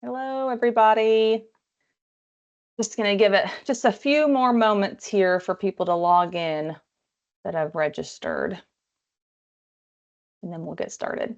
Hello, everybody. Just going to give it just a few more moments here for people to log in that have registered, and then we'll get started.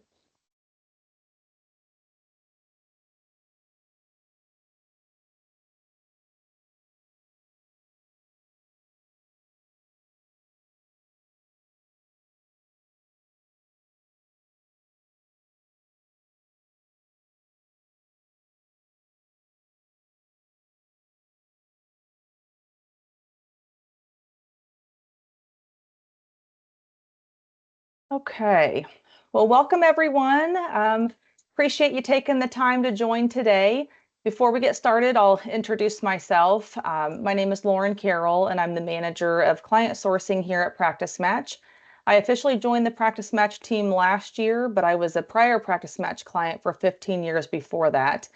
Okay. Well, welcome everyone. Appreciate you taking the time to join today. Before we get started, I'll introduce myself. My name is Lauren Carrell, and I'm the manager of client sourcing here at Practice Match. I officially joined the Practice Match team last year, but I was a prior Practice Match client for 15 years before that.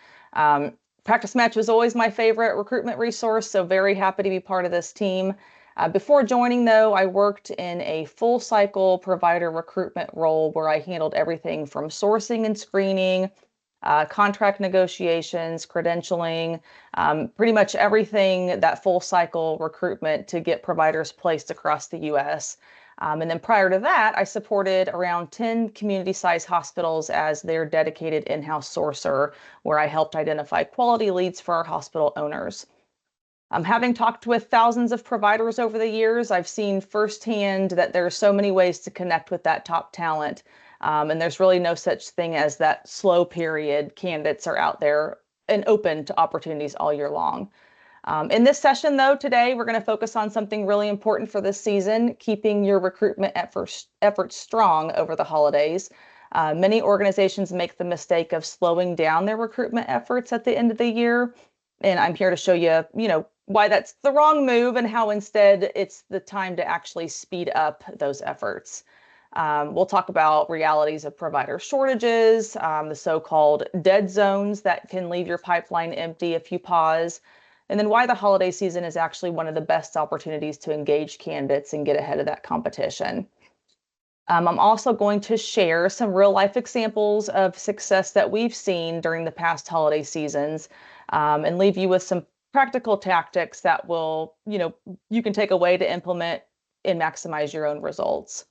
Practice Match was always my favorite recruitment resource, so very happy to be part of this team. Before joining, though, I worked in a full cycle provider recruitment role where I handled everything from sourcing and screening, contract negotiations, credentialing, pretty much everything that full cycle recruitment to get providers placed across the US. And then prior to that, I supported around 10 community-sized hospitals as their dedicated in-house sourcer, where I helped identify quality leads for our hospital owners. Having talked with thousands of providers over the years, I've seen firsthand that there are so many ways to connect with that top talent. And there's really no such thing as that slow period. Candidates are out there and open to opportunities all year long. In this session, though, today we're going to focus on something really important for this season, keeping your recruitment efforts strong over the holidays. Many organizations make the mistake of slowing down their recruitment efforts at the end of the year. And I'm here to show you, why that's the wrong move and how instead it's the time to actually speed up those efforts. We'll talk about realities of provider shortages, the so-called dead zones that can leave your pipeline empty if you pause, and then why the holiday season is actually one of the best opportunities to engage candidates and get ahead of that competition. I'm also going to share some real life examples of success that we've seen during the past holiday seasons, and leave you with some practical tactics that will, you can take away to implement and maximize your own results.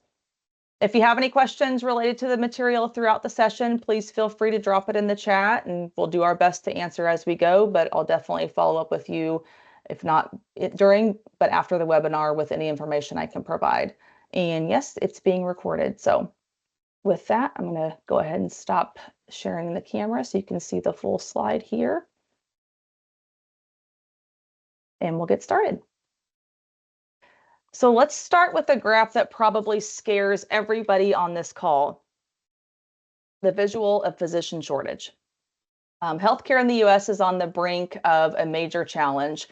If you have any questions related to the material throughout the session, please feel free to drop it in the chat and we'll do our best to answer as we go, but I'll definitely follow up with you, if not during, but after the webinar with any information I can provide. And yes, it's being recorded. So with that, I'm going to go ahead and stop sharing the camera so you can see the full slide here. And we'll get started. So let's start with a graph that probably scares everybody on this call, the visual of physician shortage. Healthcare in the US is on the brink of a major challenge,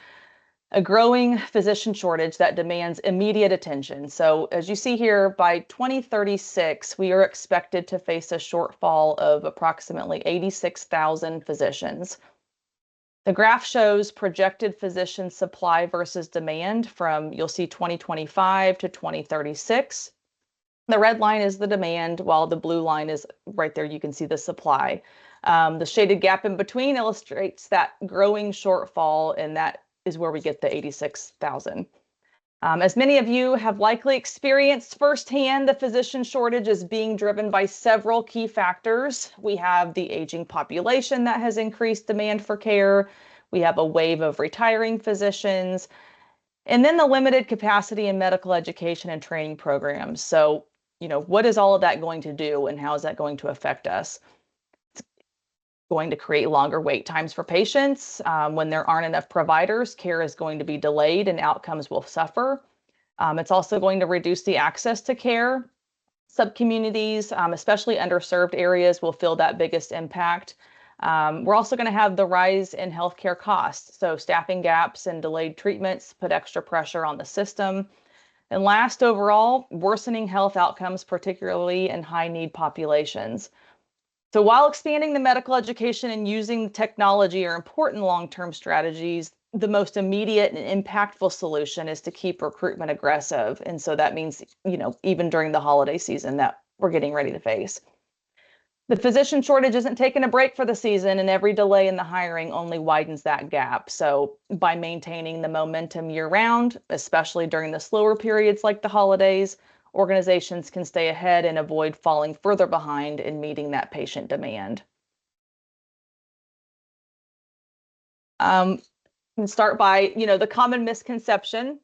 a growing physician shortage that demands immediate attention. So as you see here, by 2036, we are expected to face a shortfall of approximately 86,000 physicians. The graph shows projected physician supply versus demand from, you'll see 2025 to 2036. The red line is the demand, while the blue line is right there. You can see the supply. The shaded gap in between illustrates that growing shortfall, and that is where we get the 86,000. As many of you have likely experienced firsthand, the physician shortage is being driven by several key factors. We have the aging population that has increased demand for care. We have a wave of retiring physicians, and then the limited capacity in medical education and training programs. So, what is all of that going to do and how is that going to affect us? Going to create longer wait times for patients. When there aren't enough providers, care is going to be delayed and outcomes will suffer. It's also going to reduce the access to care. Subcommunities, especially underserved areas, will feel that biggest impact. We're also going to have the rise in healthcare costs. So staffing gaps and delayed treatments put extra pressure on the system. And last, overall, worsening health outcomes, particularly in high-need populations. So while expanding the medical education and using technology are important long-term strategies, the most immediate and impactful solution is to keep recruitment aggressive. And so that means, even during the holiday season that we're getting ready to face. The physician shortage isn't taking a break for the season, and every delay in the hiring only widens that gap. So, by maintaining the momentum year round, especially during the slower periods like the holidays, organizations can stay ahead and avoid falling further behind in meeting that patient demand. Um, and start by, the common misconception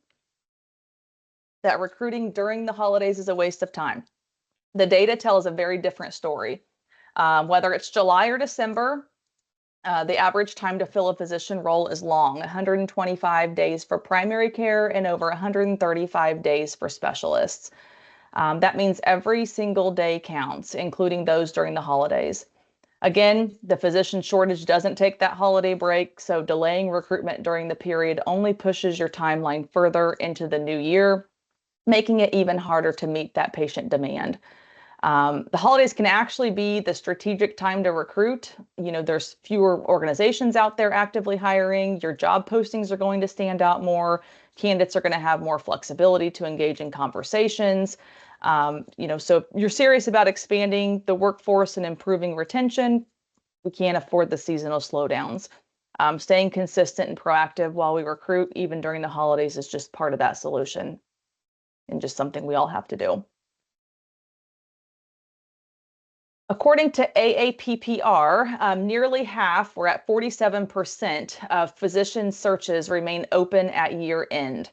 that recruiting during the holidays is a waste of time. The data tells a very different story. Whether it's July or December, the average time to fill a physician role is long, 125 days for primary care and over 135 days for specialists. That means every single day counts, including those during the holidays. Again, the physician shortage doesn't take that holiday break, so delaying recruitment during the period only pushes your timeline further into the new year, making it even harder to meet that patient demand. The holidays can actually be the strategic time to recruit. There's fewer organizations out there actively hiring. Your job postings are going to stand out more. Candidates are going to have more flexibility to engage in conversations. So if you're serious about expanding the workforce and improving retention, we can't afford the seasonal slowdowns. Staying consistent and proactive while we recruit, even during the holidays, is just part of that solution and just something we all have to do. According to AAPPR, nearly half, we're at 47% of physician searches remain open at year end.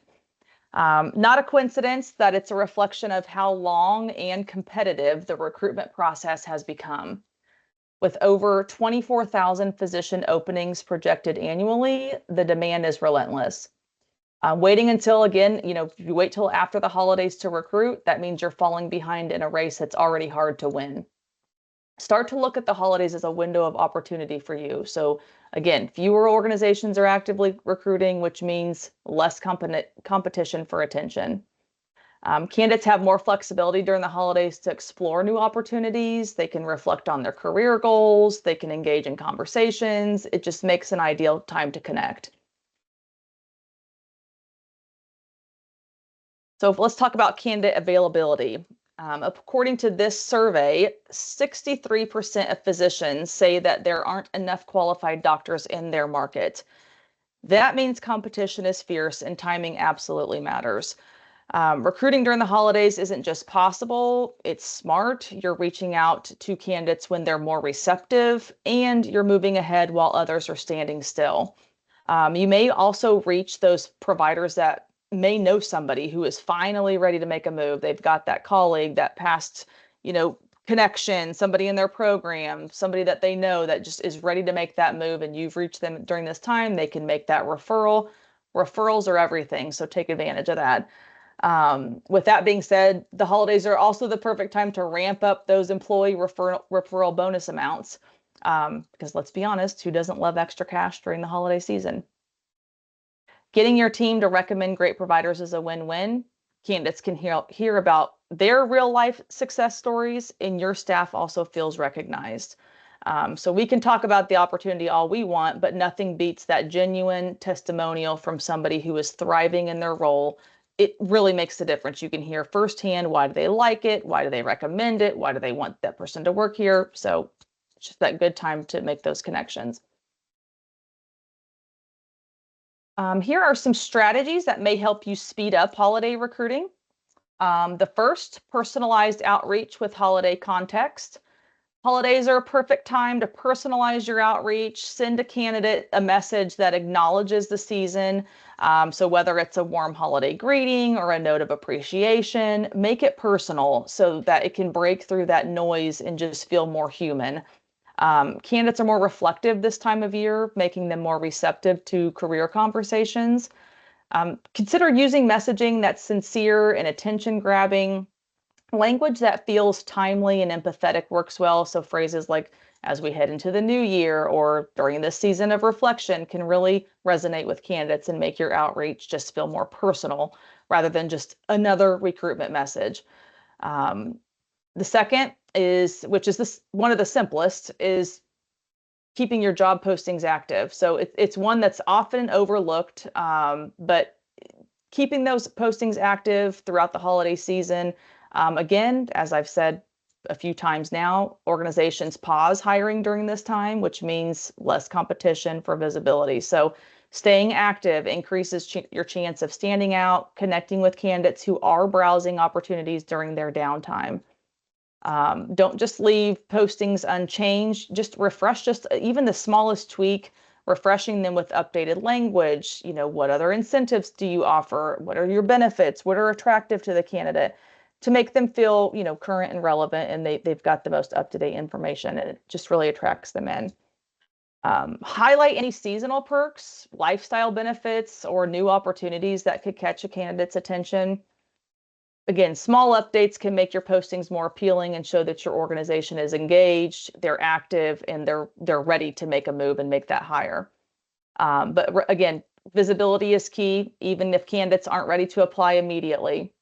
Not a coincidence that it's a reflection of how long and competitive the recruitment process has become. With over 24,000 physician openings projected annually, the demand is relentless. Waiting until, again, if you wait till after the holidays to recruit, that means you're falling behind in a race that's already hard to win. Start to look at the holidays as a window of opportunity for you. So again, fewer organizations are actively recruiting, which means less competition for attention. Candidates have more flexibility during the holidays to explore new opportunities. They can reflect on their career goals. They can engage in conversations. It just makes an ideal time to connect. So let's talk about candidate availability. According to this survey, 63% of physicians say that there aren't enough qualified doctors in their market. That means competition is fierce and timing absolutely matters. Recruiting during the holidays isn't just possible, it's smart. You're reaching out to candidates when they're more receptive, and you're moving ahead while others are standing still. You may also reach those providers that may know somebody who is finally ready to make a move. They've got that colleague, that past, connection, somebody in their program, somebody that they know that just is ready to make that move, and you've reached them during this time. They can make that referral. Referrals are everything, so take advantage of that. With that being said, the holidays are also the perfect time to ramp up those employee referral bonus amounts. Because let's be honest, who doesn't love extra cash during the holiday season? Getting your team to recommend great providers is a win-win. Candidates can hear about their real life success stories, and your staff also feels recognized. So we can talk about the opportunity all we want, but nothing beats that genuine testimonial from somebody who is thriving in their role. It really makes a difference. You can hear firsthand, why do they like it? Why do they recommend it? Why do they want that person to work here? So it's just that good time to make those connections. Here are some strategies that may help you speed up holiday recruiting. The first, personalized outreach with holiday context. Holidays are a perfect time to personalize your outreach, send a candidate a message that acknowledges the season. So whether it's a warm holiday greeting or a note of appreciation, make it personal so that it can break through that noise and just feel more human. Candidates are more reflective this time of year, making them more receptive to career conversations. Consider using messaging that's sincere and attention grabbing. Language that feels timely and empathetic works well. So phrases like, as we head into the new year, or during this season of reflection, can really resonate with candidates and make your outreach just feel more personal rather than just another recruitment message. The second is, which is this one of the simplest, is keeping your job postings active. So it's one that's often overlooked, but keeping those postings active throughout the holiday season. Again, as I've said a few times now, organizations pause hiring during this time, which means less competition for visibility. So staying active increases your chance of standing out, connecting with candidates who are browsing opportunities during their downtime. Don't just leave postings unchanged. Just refresh just even the smallest tweak, refreshing them with updated language. What other incentives do you offer? What are your benefits? What are attractive to the candidate? To make them feel, current and relevant, and they've got the most up-to-date information, and it just really attracts them in. Highlight any seasonal perks, lifestyle benefits, or new opportunities that could catch a candidate's attention. Again, small updates can make your postings more appealing and show that your organization is engaged, they're active, and they're ready to make a move and make that hire. But again, visibility is key, even if candidates aren't ready to apply immediately.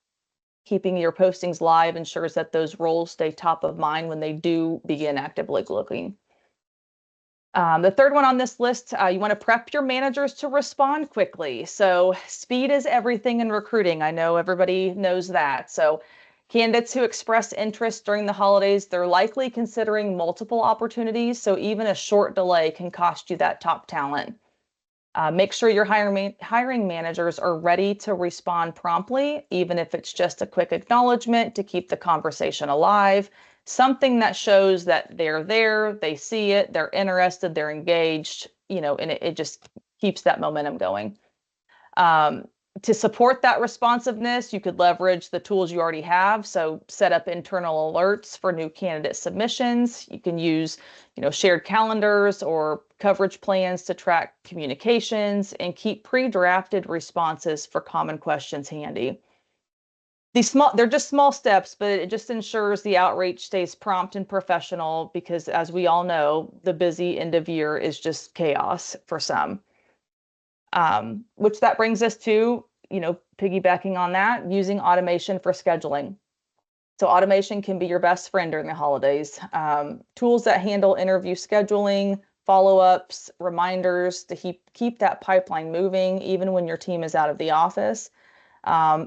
Keeping your postings live ensures that those roles stay top of mind when they do begin actively looking. The third one on this list, you want to prep your managers to respond quickly. So speed is everything in recruiting. I know everybody knows that. So candidates who express interest during the holidays, they're likely considering multiple opportunities. So even a short delay can cost you that top talent. Make sure your hiring managers are ready to respond promptly, even if it's just a quick acknowledgement to keep the conversation alive. Something that shows that they're there, they see it, they're interested, they're engaged, and it just keeps that momentum going. To support that responsiveness, you could leverage the tools you already have. So set up internal alerts for new candidate submissions. You can use, shared calendars or coverage plans to track communications and keep pre-drafted responses for common questions handy. They're just small steps, but it just ensures the outreach stays prompt and professional because, as we all know, the busy end of year is just chaos for some. Which that brings us to, piggybacking on that, using automation for scheduling. So automation can be your best friend during the holidays. Tools that handle interview scheduling, follow-ups, reminders to keep that pipeline moving, even when your team is out of the office.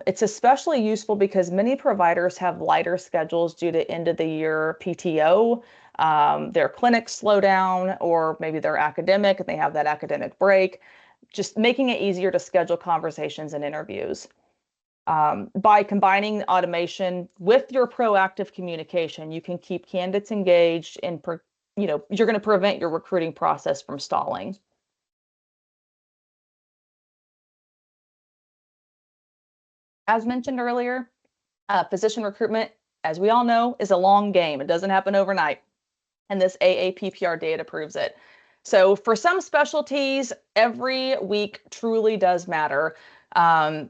It's especially useful because many providers have lighter schedules due to end of the year PTO, their clinics slow down, or maybe they're academic and they have that academic break, just making it easier to schedule conversations and interviews. By combining automation with your proactive communication, you can keep candidates engaged and, you're going to prevent your recruiting process from stalling. As mentioned earlier, physician recruitment, as we all know, is a long game. It doesn't happen overnight. And this AAPPR data proves it. So for some specialties, every week truly does matter. You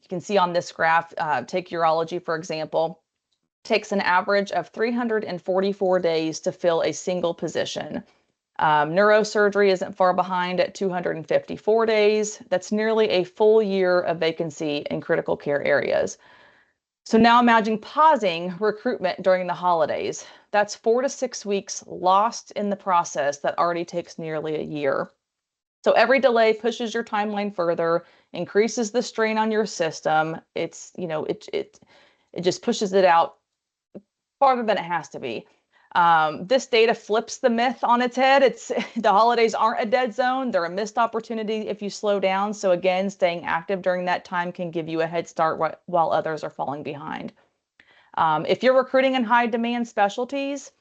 can see on this graph, take urology, for example, takes an average of 344 days to fill a single position. Neurosurgery isn't far behind at 254 days. That's nearly a full year of vacancy in critical care areas. So now imagine pausing recruitment during the holidays. That's 4 to 6 weeks lost in the process that already takes nearly a year. So every delay pushes your timeline further, increases the strain on your system. It's, it just pushes it out farther than it has to be. This data flips the myth on its head. The holidays aren't a dead zone. They're a missed opportunity if you slow down. So again, staying active during that time can give you a head start while others are falling behind. If you're recruiting in high demand specialties,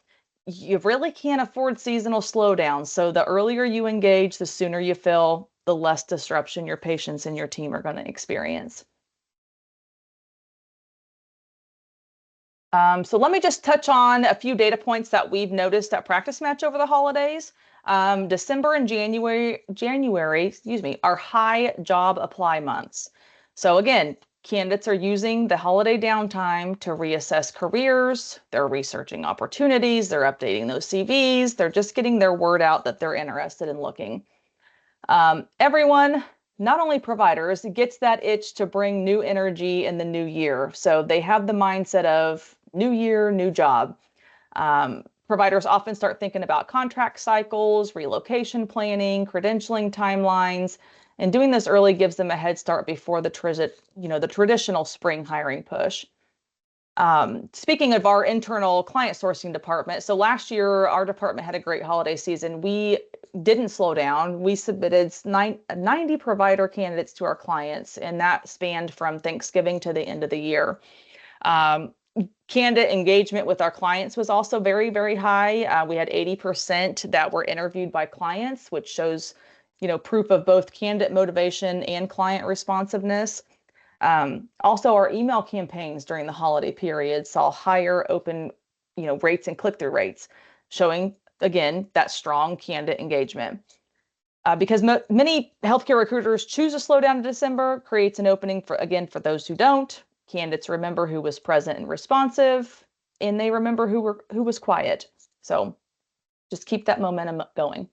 you really can't afford seasonal slowdowns. So the earlier you engage, the sooner you fill, the less disruption your patients and your team are going to experience. So let me just touch on a few data points that we've noticed at Practice Match over the holidays. December and January, are high job apply months. So again, candidates are using the holiday downtime to reassess careers, they're researching opportunities, they're updating those CVs, they're just getting their word out that they're interested in looking. Everyone, not only providers, gets that itch to bring new energy in the new year. So they have the mindset of new year, new job. Providers often start thinking about contract cycles, relocation planning, credentialing timelines, and doing this early gives them a head start before the traditional spring hiring push. Speaking of our internal client sourcing department, so last year our department had a great holiday season. We didn't slow down. We submitted 90 provider candidates to our clients, and that spanned from Thanksgiving to the end of the year. Candidate engagement with our clients was also very, very high. We had 80% that were interviewed by clients, which shows, proof of both candidate motivation and client responsiveness. Also, our email campaigns during the holiday period saw higher open, rates and click-through rates, showing, again, that strong candidate engagement. Because many healthcare recruiters choose to slow down in December, creates an opening for those who don't. Candidates remember who was present and responsive, and they remember who was quiet. So just keep that momentum going.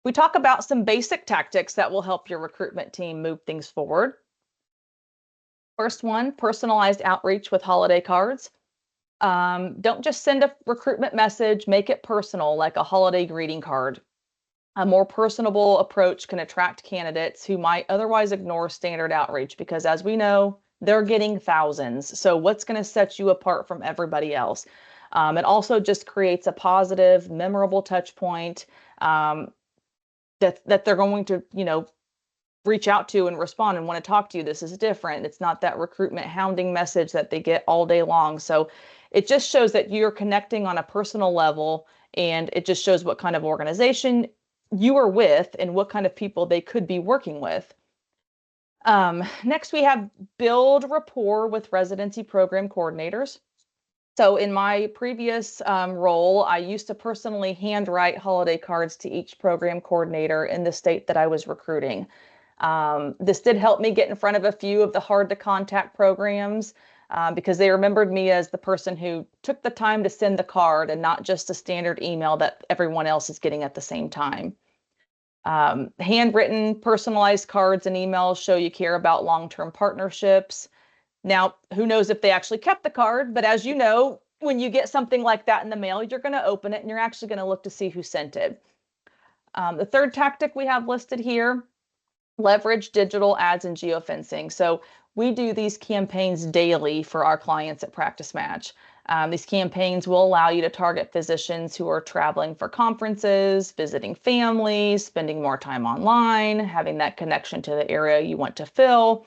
We talk about some basic tactics that will help your recruitment team move things forward. First one, personalized outreach with holiday cards. Don't just send a recruitment message, make it personal, like a holiday greeting card. A more personable approach can attract candidates who might otherwise ignore standard outreach because, as we know, they're getting thousands. So what's going to set you apart from everybody else? It also just creates a positive, memorable touch point that they're going to, reach out to and respond and want to talk to you. This is different. It's not that recruitment hounding message that they get all day long. So it just shows that you're connecting on a personal level, and it just shows what kind of organization you are with and what kind of people they could be working with. Next, we have build rapport with residency program coordinators. So in my previous role, I used to personally handwrite holiday cards to each program coordinator in the state that I was recruiting. This did help me get in front of a few of the hard to contact programs because they remembered me as the person who took the time to send the card and not just a standard email that everyone else is getting at the same time. Handwritten, personalized cards and emails show you care about long-term partnerships. Now, who knows if they actually kept the card, but as you know, when you get something like that in the mail, you're going to open it and you're actually going to look to see who sent it. The third tactic we have listed here, leverage digital ads and geofencing. So we do these campaigns daily for our clients at Practice Match. These campaigns will allow you to target physicians who are traveling for conferences, visiting families, spending more time online, having that connection to the area you want to fill.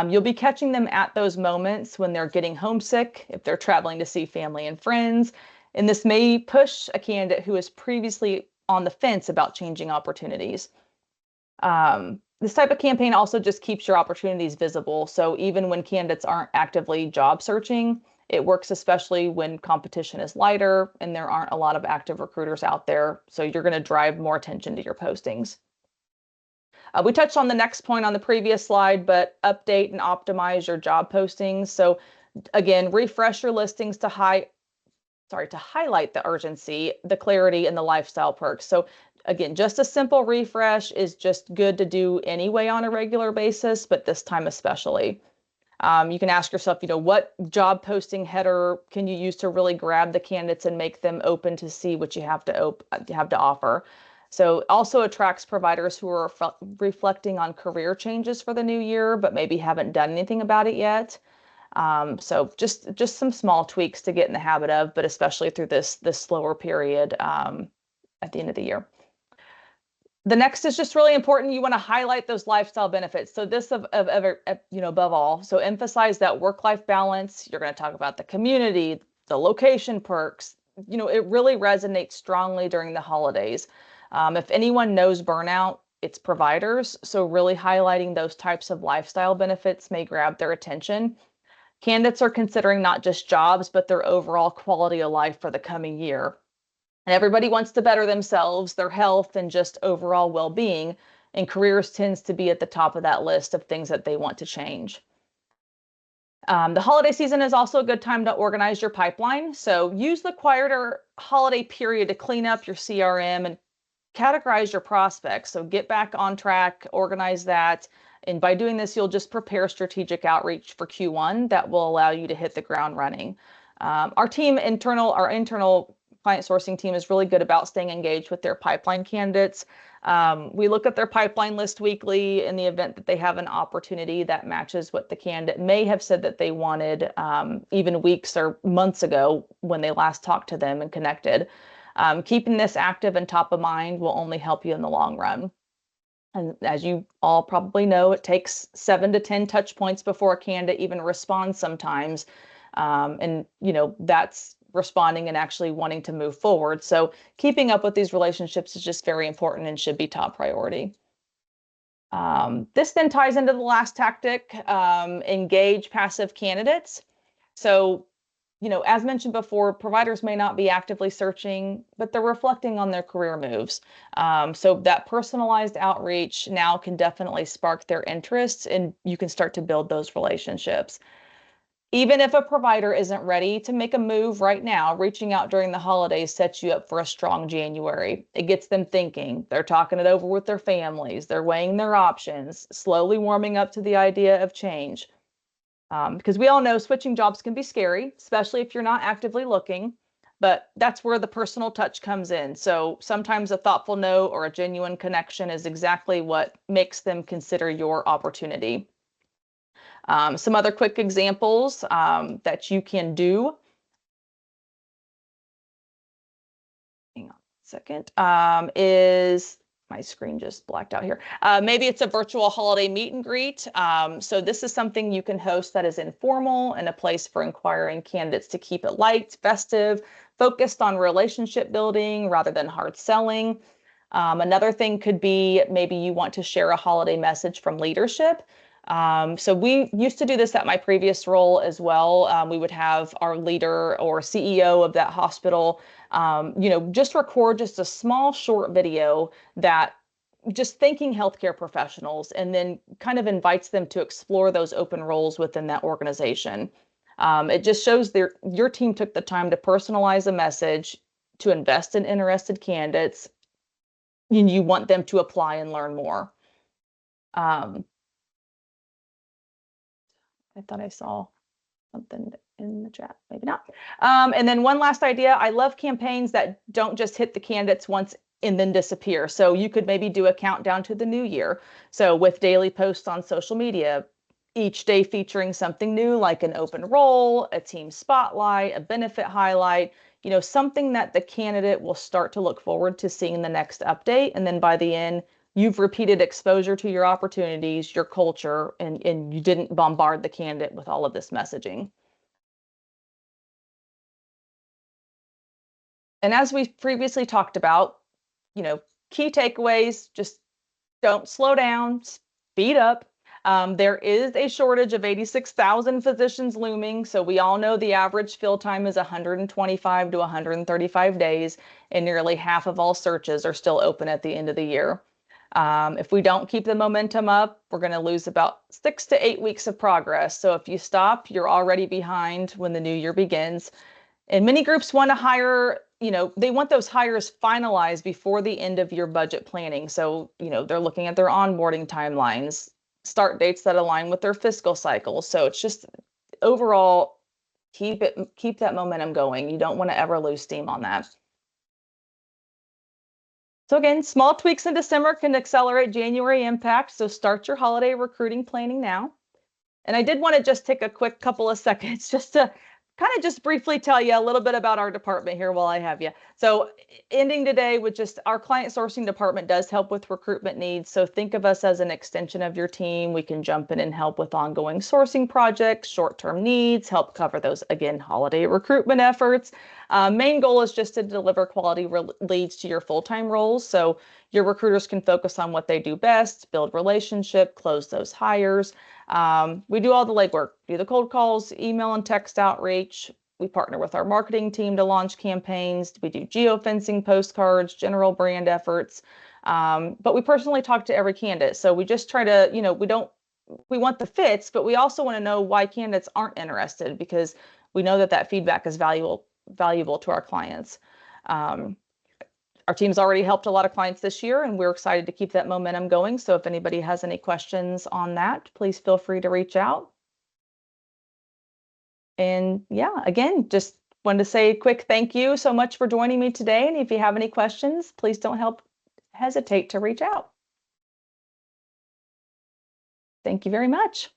You'll be catching them at those moments when they're getting homesick, if they're traveling to see family and friends. And this may push a candidate who is previously on the fence about changing opportunities. This type of campaign also just keeps your opportunities visible. So even when candidates aren't actively job searching, it works especially when competition is lighter and there aren't a lot of active recruiters out there. So you're going to drive more attention to your postings. We touched on the next point on the previous slide, but update and optimize your job postings. So again, refresh your listings to highlight the urgency, the clarity, and the lifestyle perks. So again, just a simple refresh is just good to do anyway on a regular basis, but this time especially. You can ask yourself, what job posting header can you use to really grab the candidates and make them open to see what you have to offer? So it also attracts providers who are reflecting on career changes for the new year, but maybe haven't done anything about it yet. So just some small tweaks to get in the habit of, but especially through this slower period at the end of the year. The next is just really important. You want to highlight those lifestyle benefits. So this above all, so emphasize that work-life balance. You're going to talk about the community, the location perks. It really resonates strongly during the holidays. If anyone knows burnout, it's providers. So really highlighting those types of lifestyle benefits may grab their attention. Candidates are considering not just jobs, but their overall quality of life for the coming year. And everybody wants to better themselves, their health, and just overall well-being. And careers tends to be at the top of that list of things that they want to change. The holiday season is also a good time to organize your pipeline. So use the quieter holiday period to clean up your CRM and categorize your prospects. So get back on track, organize that. And by doing this, you'll just prepare strategic outreach for Q1 that will allow you to hit the ground running. Our internal client sourcing team is really good about staying engaged with their pipeline candidates. We look at their pipeline list weekly in the event that they have an opportunity that matches what the candidate may have said that they wanted, even weeks or months ago when they last talked to them and connected. Keeping this active and top of mind will only help you in the long run. And as you all probably know, it takes 7 to 10 touch points before a candidate even responds sometimes. And that's responding and actually wanting to move forward. So keeping up with these relationships is just very important and should be top priority. This then ties into the last tactic, engage passive candidates. So as mentioned before, providers may not be actively searching, but they're reflecting on their career moves. So that personalized outreach now can definitely spark their interests, and you can start to build those relationships. Even if a provider isn't ready to make a move right now, reaching out during the holidays sets you up for a strong January. It gets them thinking. They're talking it over with their families. They're weighing their options, slowly warming up to the idea of change. Because we all know switching jobs can be scary, especially if you're not actively looking, but that's where the personal touch comes in. So sometimes a thoughtful note or a genuine connection is exactly what makes them consider your opportunity. Some other quick examples that you can do. Hang on a second. Is my screen just blacked out here. Maybe it's a virtual holiday meet and greet. So this is something you can host that is informal and a place for inquiring candidates to keep it light, festive, focused on relationship building rather than hard selling. Another thing could be maybe you want to share a holiday message from leadership. So we used to do this at my previous role as well. We would have our leader or CEO of that hospital, just record just a small short video that just thanking healthcare professionals, and then kind of invites them to explore those open roles within that organization. It just shows your team took the time to personalize a message, to invest in interested candidates, and you want them to apply and learn more. I thought I saw something in the chat, maybe not. And then one last idea, I love campaigns that don't just hit the candidates once and then disappear. So you could maybe do a countdown to the new year. So with daily posts on social media, each day featuring something new like an open role, a team spotlight, a benefit highlight, something that the candidate will start to look forward to seeing in the next update. And then by the end, you've repeated exposure to your opportunities, your culture, and you didn't bombard the candidate with all of this messaging. And as we previously talked about, key takeaways, just don't slow down, speed up. There is a shortage of 86,000 physicians looming. So we all know the average fill time is 125 to 135 days, and nearly half of all searches are still open at the end of the year. If we don't keep the momentum up, we're going to lose about 6 to 8 weeks of progress. So if you stop, you're already behind when the new year begins. And many groups want to hire, they want those hires finalized before the end of your budget planning. So, they're looking at their onboarding timelines, start dates that align with their fiscal cycle. So it's just overall, keep that momentum going. You don't want to ever lose steam on that. So again, small tweaks in December can accelerate January impact. So start your holiday recruiting planning now. And I did want to just take a quick couple of seconds just to kind of just briefly tell you a little bit about our department here while I have you. So ending today with just our client sourcing department does help with recruitment needs. So think of us as an extension of your team. We can jump in and help with ongoing sourcing projects, short-term needs, help cover those, again, holiday recruitment efforts. Main goal is just to deliver quality leads to your full-time roles. So your recruiters can focus on what they do best, build relationship, close those hires. We do all the legwork, do the cold calls, email and text outreach. We partner with our marketing team to launch campaigns. We do geofencing postcards, general brand efforts. But we personally talk to every candidate. So we just try to, we want the fits, but we also want to know why candidates aren't interested, because we know that feedback is valuable to our clients. Our team's already helped a lot of clients this year, and we're excited to keep that momentum going. So if anybody has any questions on that, please feel free to reach out. And yeah, again, just wanted to say a quick thank you so much for joining me today. And if you have any questions, please don't hesitate to reach out. Thank you very much.